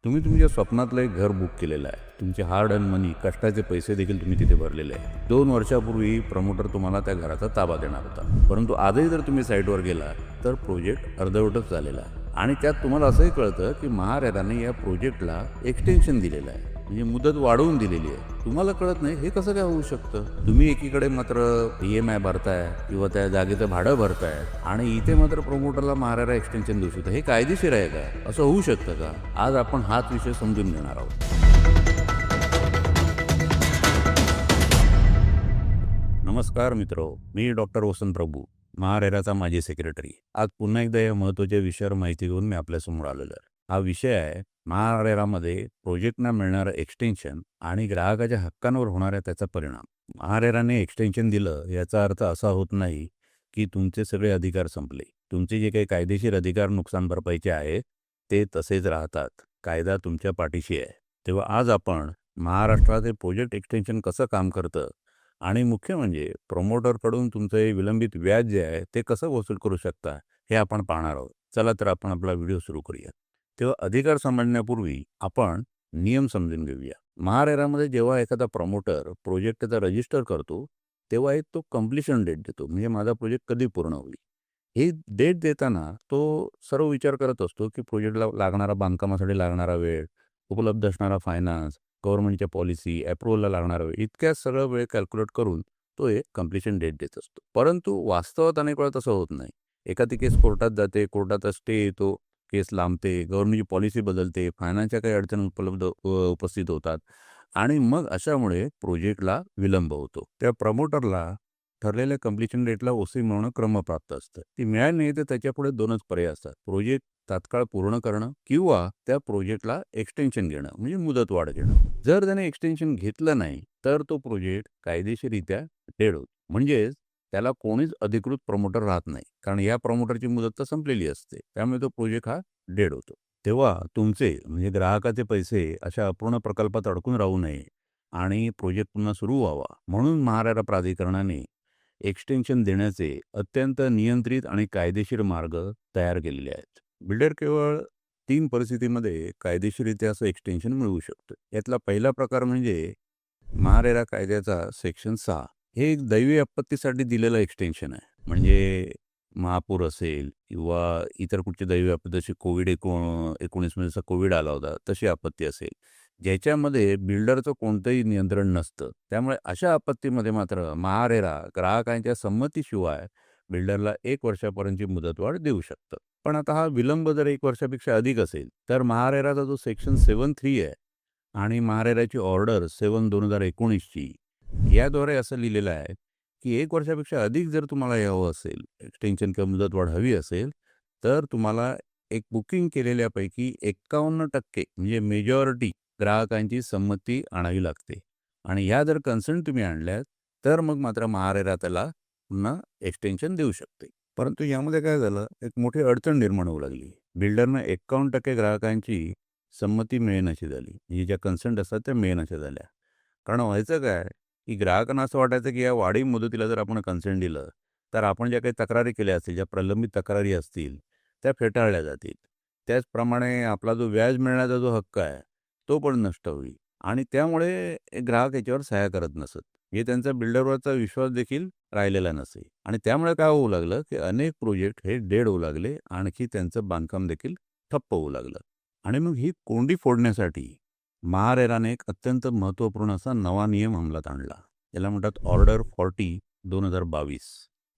तुम्ही तुमच्या स्वप्नातलं एक घर बुक केलेलं आहे. तुमचे हार्ड अर्न मनी, कष्टाचे पैसे देखील तुम्ही तिथे भरलेले आहेत. 2 वर्षापूर्वी प्रमोटर तुम्हाला त्या घराचा ताबा देणार होता. परंतु आजही जर तुम्ही साईटवर गेला तर प्रोजेक्ट अर्धवटच झालेला आहे. आणि त्यात तुम्हाला असंही कळतं की महारेराने या प्रोजेक्टला एक्सटेन्शन दिलेलं आहे, म्हणजे मुदत वाढवून दिलेली आहे. तुम्हाला कळत नाही हे कसं काय होऊ शकतं. तुम्ही एकीकडे मात्र EMI भरताय किंवा त्या जागेचं भाडं भरताय आणि इथे मात्र प्रमोटरला महारेरा एक्सटेन्शन देऊ शकतं. हे कायदेशीर आहे का? असं होऊ शकतं का? आज आपण हाच विषय समजून घेणार आहोत. नमस्कार मित्रो, मी डॉक्टर वसंत प्रभू, महारेराचा माजी सेक्रेटरी. आज पुन्हा एकदा या महत्त्वाच्या विषयावर माहिती घेऊन मी आपल्यासमोर आलेलो आहे. हा विषय आहे महारेरामध्ये प्रोजेक्टना मिळणारं एक्सटेन्शन आणि ग्राहकाच्या हक्कांवर होणारा त्याचा परिणाम. महारेराने एक्सटेन्शन दिलं याचा अर्थ असा होत नाही की तुमचे सगळे अधिकार संपले. तुमचे जे काही कायदेशीर अधिकार नुकसान भरपाईचे आहेत ते तसेच राहतात. कायदा तुमच्या पाठीशी आहे. तेव्हा आज आपण महाराष्ट्रात प्रोजेक्ट एक्सटेन्शन कसं काम करतं आणि मुख्य म्हणजे प्रमोटरकडून तुमचं हे विलंबित व्याज जे आहे ते कसं वसूल करू शकता हे आपण पाहणार आहोत. चला तर आपण आपला व्हिडिओ सुरू करूया. तेव्हा अधिकार समजण्यापूर्वी आपण नियम समजून घेऊया. महारेरामध्ये जेव्हा एखादा प्रमोटर प्रोजेक्टचा रजिस्टर करतो तेव्हा एक तो कम्प्लिशन डेट देतो, म्हणजे माझा प्रोजेक्ट कधी पूर्ण होईल. ही डेट देताना तो सर्व विचार करत असतो की प्रोजेक्टला लागणारा, बांधकामासाठी लागणारा वेळ, उपलब्ध असणारा फायनान्स, गव्हर्नमेंटच्या पॉलिसी, अप्रूव्हलला लागणारा वेळ, इतक्या सगळं वेळ कॅल्क्युलेट करून तो एक कम्प्लिशन डेट देत असतो. परंतु वास्तवात अनेक वेळा तसं होत नाही. एखादी केस कोर्टात जाते, कोर्टाचा स्टे येतो, केस लांबते, गव्हर्नमेंटची पॉलिसी बदलते, फायनान्सच्या काही अडचणी उपस्थित होतात आणि मग अशामुळे प्रोजेक्टला विलंब होतो. त्या प्रमोटरला ठरलेल्या कम्प्लिशन डेटला ओसी मिळवणं क्रमप्राप्त असतं. ती मिळाली नाही तर त्याच्यापुढे 2च पर्याय असतात. प्रोजेक्ट तात्काळ पूर्ण करणं किंवा त्या प्रोजेक्टला एक्सटेन्शन घेणं, म्हणजे मुदतवाढ घेणं. जर त्याने एक्सटेन्शन घेतलं नाही तर तो प्रोजेक्ट कायदेशीररित्या डेड होतो. म्हणजेच त्याला कोणीच अधिकृत प्रमोटर राहत नाही, कारण या प्रमोटरची मुदत तर संपलेली असते. त्यामुळे तो प्रोजेक्ट हा डेड होतो. तेव्हा तुमचे म्हणजे ग्राहकाचे पैसे अशा अपूर्ण प्रकल्पात अडकून राहू नये आणि प्रोजेक्ट पुन्हा सुरू व्हावा म्हणून महारेरा प्राधिकरणाने एक्सटेन्शन देण्याचे अत्यंत नियंत्रित आणि कायदेशीर मार्ग तयार केलेले आहेत. बिल्डर केवळ 3 परिस्थितीमध्ये कायदेशीररित्या असं एक्सटेन्शन मिळवू शकतं. यातला पहिला प्रकार म्हणजे महारेरा कायद्याचा सेक्शन 6. हे एक दैवी आपत्तीसाठी दिलेलं एक्सटेन्शन आहे. म्हणजे महापूर असेल किंवा इतर कुठची दैवी आपत्ती, जशी कोविड-19 जसा कोविड आला होता तशी आपत्ती असेल, ज्याच्यामध्ये बिल्डरचं कोणतंही नियंत्रण नसतं. त्यामुळे अशा आपत्तीमध्ये मात्र महारेरा ग्राहकांच्या संमतीशिवाय बिल्डरला 1 वर्षापर्यंतची मुदतवाढ देऊ शकतं. पण आता हा विलंब जर 1 वर्षापेक्षा अधिक असेल तर महारेराचा जो सेक्शन 7(3) आहे आणि महारेराची ऑर्डर 7/2019ची, याद्वारे असं लिहिलेलं आहे की 1 वर्षापेक्षा अधिक जर तुम्हाला यावं असेल, एक्सटेन्शन किंवा मुदतवाढ हवी असेल, तर तुम्हाला एक बुकिंग केलेल्यापैकी 51% म्हणजे मेजॉरिटी ग्राहकांची संमती आणावी लागते. आणि ह्या जर कन्सर्न तुम्ही आणल्यात तर मग मात्र महारेरा त्याला पुन्हा एक्सटेन्शन देऊ शकते. परंतु यामध्ये काय झालं, एक मोठी अडचण निर्माण होऊ लागली. बिल्डरनं 51% ग्राहकांची संमती मिळेनाशी झाली, म्हणजे ज्या कन्सेंट असतात त्या मिळेनाशा झाल्या. कारण व्हायचं काय, की ग्राहकांना असं वाटायचं की या वाढीव मुदतीला जर आपण कन्सेंट दिलं तर आपण ज्या काही तक्रारी केल्या असतील, ज्या प्रलंबित तक्रारी असतील त्या फेटाळल्या जातील. त्याचप्रमाणे आपला जो व्याज मिळण्याचा जो हक्क आहे तो पण नष्ट होईल आणि त्यामुळे ग्राहक याच्यावर सह्या करत नसत. हे त्यांचा बिल्डरवरचा विश्वास देखील राहिलेला नसे आणि त्यामुळे काय होऊ लागलं की अनेक प्रोजेक्ट हे डेड होऊ लागले, आणखी त्यांचं बांधकाम देखील ठप्प होऊ लागलं. आणि मग ही कोंडी फोडण्यासाठी महारेराने एक अत्यंत महत्त्वपूर्ण असा नवा नियम अंमलात आणला. याला म्हणतात ऑर्डर 40/2022.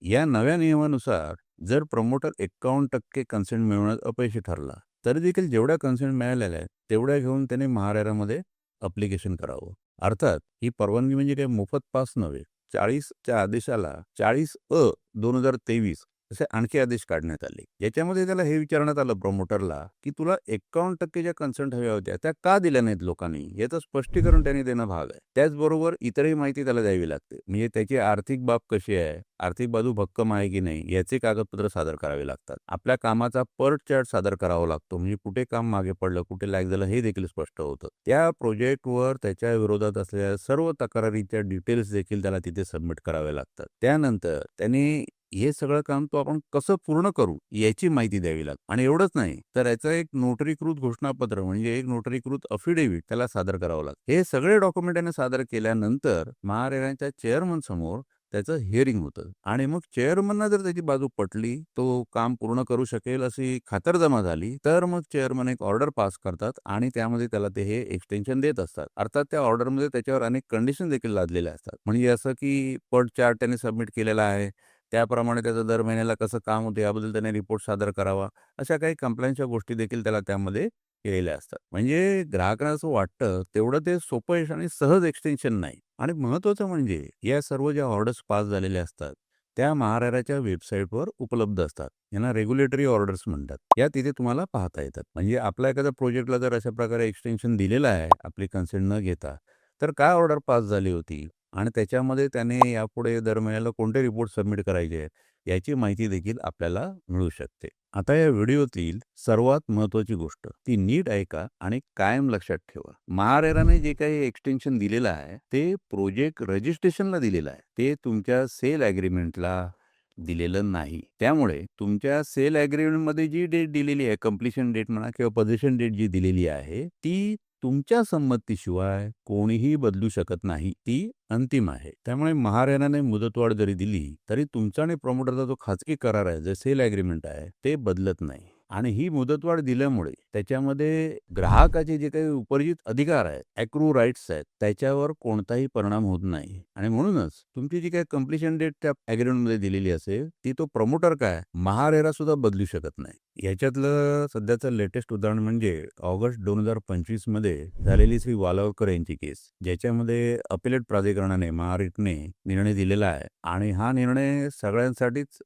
या नव्या नियमानुसार जर प्रमोटर 51% कन्सेंट मिळवण्यात अपयशी ठरला तरी देखील जेवढ्या कन्सेंट मिळालेल्या आहेत तेवढ्या घेऊन त्याने महारेरामध्ये अप्लिकेशन करावं. अर्थात ही परवानगी म्हणजे काही मोफत पास नव्हे. 40च्या आदेशाला 40/2023 असे आणखी आदेश काढण्यात आले. याच्यामध्ये त्याला हे विचारण्यात आलं प्रमोटरला की तुला 51% ज्या कन्सेंट हव्या होत्या त्या का दिल्या नाहीत लोकांनी, याचं स्पष्टीकरण त्यांनी देणं भाग आहे. त्याचबरोबर इतरही माहिती त्याला द्यावी लागते. म्हणजे त्याची आर्थिक बाब कशी आहे, आर्थिक बाजू भक्कम आहे की नाही याचे कागदपत्र सादर करावे लागतात. आपल्या कामाचा पर्ट चार्ट सादर करावा लागतो, म्हणजे कुठे काम मागे पडलं, कुठे लॅग झालं हे देखील स्पष्ट होतं. त्या प्रोजेक्टवर त्याच्या विरोधात असलेल्या सर्व तक्रारीच्या डिटेल्स देखील त्याला तिथे सबमिट करावे लागतात. त्यानंतर त्यांनी हे सगळं काम तो आपण कसं पूर्ण करू याची माहिती द्यावी लागते. आणि एवढंच नाही तर याचं एक नोटरीकृत घोषणापत्र म्हणजे एक नोटरीकृत अफिडेव्हिट त्याला सादर करावं लागतं. हे सगळे डॉक्युमेंट त्याने सादर केल्यानंतर महारेराच्या चेअरमन समोर त्याचं हिअरिंग होतं आणि मग चेअरमनना जर त्याची बाजू पटली, तो काम पूर्ण करू शकेल अशी खातरजमा झाली, तर मग चेअरमन एक ऑर्डर पास करतात आणि त्यामध्ये त्याला ते हे एक्सटेन्शन देत असतात. अर्थात त्या ऑर्डरमध्ये त्याच्यावर अनेक कंडिशन देखील लादलेल्या असतात. म्हणजे असं की पट चार्ट त्याने सबमिट केलेला आहे, त्याप्रमाणे त्याचं दर महिन्याला कसं काम होतं याबद्दल त्याने रिपोर्ट सादर करावा. अशा काही कंप्लायन्सच्या गोष्टी देखील त्याला त्यामध्ये केलेल्या असतात. म्हणजे ग्राहकांना असं वाटतं तेवढं ते सोपं आहे आणि सहज एक्सटेन्शन नाही. आणि महत्त्वाचं म्हणजे या सर्व ज्या ऑर्डर्स पास झालेल्या असतात, त्या महारेराच्या वेबसाईटवर उपलब्ध असतात. यांना रेग्युलेटरी ऑर्डर्स म्हणतात. या तिथे तुम्हाला पाहता येतात. म्हणजे आपल्या एखाद्या प्रोजेक्टला जर अशा प्रकारे एक्सटेन्शन दिलेलं आहे, आपली कन्सेंट न घेता, तर काय ऑर्डर पास झाली होती आणि त्याच्यामध्ये त्याने यापुढे दर महिन्याला कोणते रिपोर्ट सबमिट करायचे आहेत, याची माहिती देखील आपल्याला मिळू शकते. आता या व्हिडिओतील सर्वात महत्त्वाची गोष्ट ती नीट ऐका आणि कायम लक्षात ठेवा. महारेराने जे काही एक्सटेन्शन दिलेलं आहे, ते प्रोजेक्ट रजिस्ट्रेशनला दिलेलं आहे. ते तुमच्या सेल ॲग्रीमेंटला दिलेलं नाही. त्यामुळे तुमच्या सेल ॲग्रीमेंटमध्ये जी डेट दिलेली आहे, कंप्लीशन डेट म्हणा किंवा पोझिशन डेट जी दिलेली आहे, ती तुमच्या संमतीशिवाय कोणीही बदलू शकत नाही. ती अंतिम आहे. त्यामुळे महारेराने मुदतवाढ जरी दिली, तरी तुमचा आणि प्रमोटरचा जो खाजगी करार आहे, जे सेल ॲग्रीमेंट आहे, ते बदलत नाही. आणि ही मुदतवाढ दिल्यामुळे त्याच्यामध्ये ग्राहकाचे जे काही उपर्जित अधिकार आहेत, ॲक्रू राईट्स आहेत, त्याच्यावर कोणताही परिणाम होत नाही. आणि म्हणूनच तुमची जी काही कंप्लीशन डेट त्या ॲग्रीमेंटमध्ये दिलेली असेल, ती तो प्रमोटर काय महारेरा सुद्धा बदलू शकत नाही. याच्यातलं सध्याचं लेटेस्ट उदाहरण म्हणजे ऑगस्ट 2025 मध्ये झालेली श्री वालावकर यांची केस, ज्याच्यामध्ये अपिलेट प्राधिकरणाने महारेराने निर्णय दिलेला आहे आणि हा निर्णय सगळ्यांसाठीच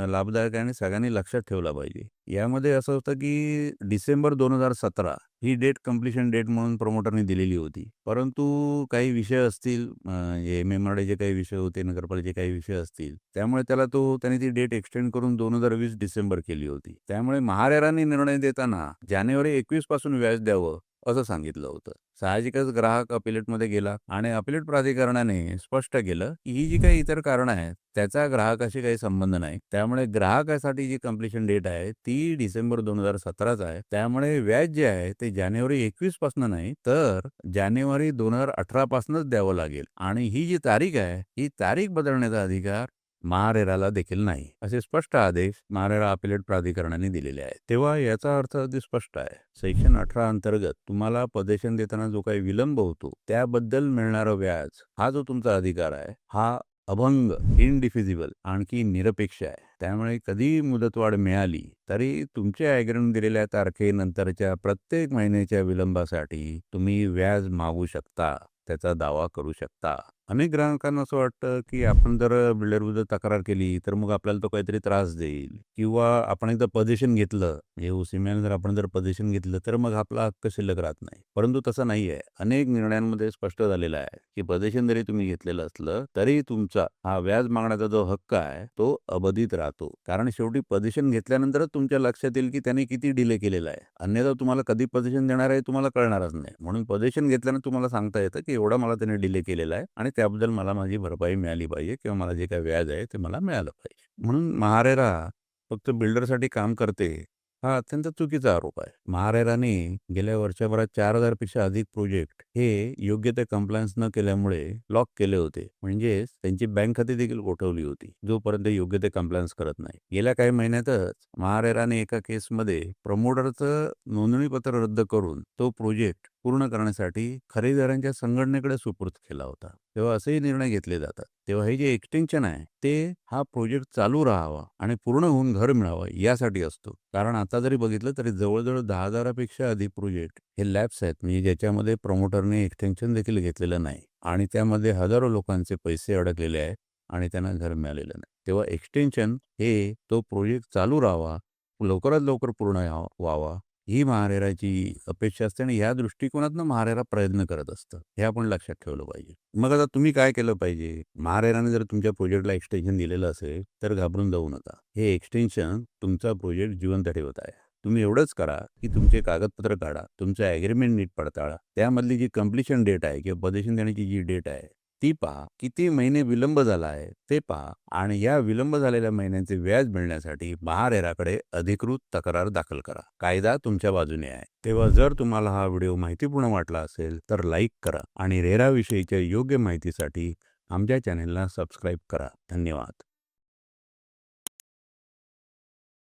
लाभदायक आहे आणि सगळ्यांनी लक्षात ठेवला पाहिजे. यामध्ये असं होतं की डिसेंबर 2017 ही डेट कंप्लीशन डेट म्हणून प्रमोटरने दिलेली होती. परंतु काही विषय असतील, एम-एम-आरचे काही विषय होते, नगरपालिकेचे काही विषय असतील, त्यामुळे त्याने ती डेट एक्सटेंड करून 2020 डिसेंबर केली होती. त्यामुळे महारेराने निर्णय देताना जानेवारी 21 पासून व्याज द्यावं असं सांगितलं होतं. साहजिकच ग्राहक अपिलेटमध्ये गेला आणि अपिलेट प्राधिकरणाने स्पष्ट केलं की ही जी काही इतर कारणं आहेत, त्याचा ग्राहकाशी काही संबंध नाही. त्यामुळे ग्राहकासाठी जी कंप्लीशन डेट आहे, ती डिसेंबर 2017च आहे. त्यामुळे व्याज जे आहे ते जानेवारी 21 पासून नाही, तर जानेवारी 2018 पासूनच द्यावं लागेल आणि ही जी तारीख आहे, ही तारीख बदलण्याचा अधिकार महारेराला देखील नाही. असे स्पष्ट आदेश महारेरा अपिलेट प्राधिकरणाने दिलेले आहेत. तेव्हा याचा अर्थ अगदी स्पष्ट आहे. सेक्शन 18 अंतर्गत तुम्हाला पदेशन देताना जो काही विलंब होतो, त्याबद्दल मिळणारं व्याज हा जो तुमचा अधिकार आहे, हा अभंग, इनडिफिजिबल आणखी निरपेक्ष आहे. त्यामुळे कधी मुदतवाढ मिळाली तरी तुमच्या ॲग्रीमेंट दिलेल्या तारखेनंतरच्या प्रत्येक महिन्याच्या विलंबासाठी तुम्ही व्याज मागू शकता, त्याचा दावा करू शकता. अनेक ग्राहकांना असं वाटतं की आपण जर बिल्डरविरुद्ध तक्रार केली तर मग आपल्याला तो काहीतरी त्रास देईल किंवा आपण एकदा पोझिशन घेतलं, हे ओसीमॅन जर आपण पोझिशन घेतलं तर मग आपला हक्क शिल्लक राहत नाही. परंतु तसं नाही आहे. अनेक निर्णयांमध्ये स्पष्ट झालेलं आहे की पोझिशन जरी तुम्ही घेतलेलं असलं तरी तुमचा हा व्याज मागण्याचा जो हक्क आहे तो अबाधित राहतो. कारण शेवटी पोझिशन घेतल्यानंतरच तुमच्या लक्षात येईल की त्याने किती डिले केलेला आहे. अन्यथा तुम्हाला कधी पोझिशन देणार आहे तुम्हाला कळणारच नाही. म्हणून पोझिशन घेतल्यानं तुम्हाला सांगता येतं की एवढा मला त्याने डिले केलेला आहे आणि त्याबद्दल मला माझी भरपाई मिळाली पाहिजे किंवा मला जे काही व्याज आहे ते मला मिळालं पाहिजे. म्हणून महारेरा फक्त बिल्डरसाठी काम करते, हा अत्यंत चुकीचा आरोप आहे. महारेराने गेल्या वर्षभरात 4,000 पेक्षा अधिक प्रोजेक्ट हे योग्य ते कंप्लायन्स न केल्यामुळे लॉक केले होते. म्हणजेच त्यांची बँक खाती देखील गोठवली होती, जोपर्यंत योग्य ते कंप्लायन्स करत नाही. गेल्या काही महिन्यातच महारेराने एका केसमध्ये प्रमोटरचं नोंदणीपत्र रद्द करून तो प्रोजेक्ट पूर्ण करण्यासाठी खरेदीदारांच्या संघटनेकडे सुपूर्द केला होता. तेव्हा असेही निर्णय घेतले जातात. तेव्हा हे जे एक्सटेन्शन आहे ते हा प्रोजेक्ट चालू राहावा आणि पूर्ण होऊन घर मिळावं यासाठी असतो. कारण आता जरी बघितलं तरी जवळजवळ 10,000 पेक्षा अधिक प्रोजेक्ट हे लॅप्स आहेत, म्हणजे ज्याच्यामध्ये प्रमोटरने एक्सटेन्शन देखील घेतलेलं नाही आणि त्यामध्ये हजारो लोकांचे पैसे अडकलेले आहेत आणि त्यांना घर मिळालेलं नाही. तेव्हा एक्सटेन्शन हे तो प्रोजेक्ट चालू राहावा, लवकरात लवकर पूर्ण व्हावा ही महारेराची अपेक्षा असते आणि या दृष्टिकोनातून महारेरा प्रयत्न करत असतं. हे आपण लक्षात ठेवलं पाहिजे. मग आता तुम्ही काय केलं पाहिजे? महारेराने जर तुमच्या प्रोजेक्टला एक्सटेन्शन दिलेलं असेल तर घाबरून जाऊ नका. हे एक्सटेन्शन तुमचा प्रोजेक्ट जिवंत ठेवत आहे. तुम्ही एवढंच करा की तुमचे कागदपत्र काढा, तुमचं ॲग्रीमेंट नीट पडताळा, त्यामधली जी कंप्लीशन डेट आहे किंवा पोझिशन देण्याची जी डेट आहे ती पहा. किती महिने विलंब झाला आहे ते पहा आणि या विलंब झालेल्या महिन्यांचे व्याज मिळण्यासाठी महारेराकडे अधिकृत तक्रार दाखल करा. कायदा तुमच्या बाजूने आहे. तेव्हा जर तुम्हाला हा व्हिडिओ माहितीपूर्ण वाटला असेल तर लाईक करा आणि रेराविषयीच्या योग्य माहितीसाठी आमच्या चॅनेलला सबस्क्राईब करा. धन्यवाद.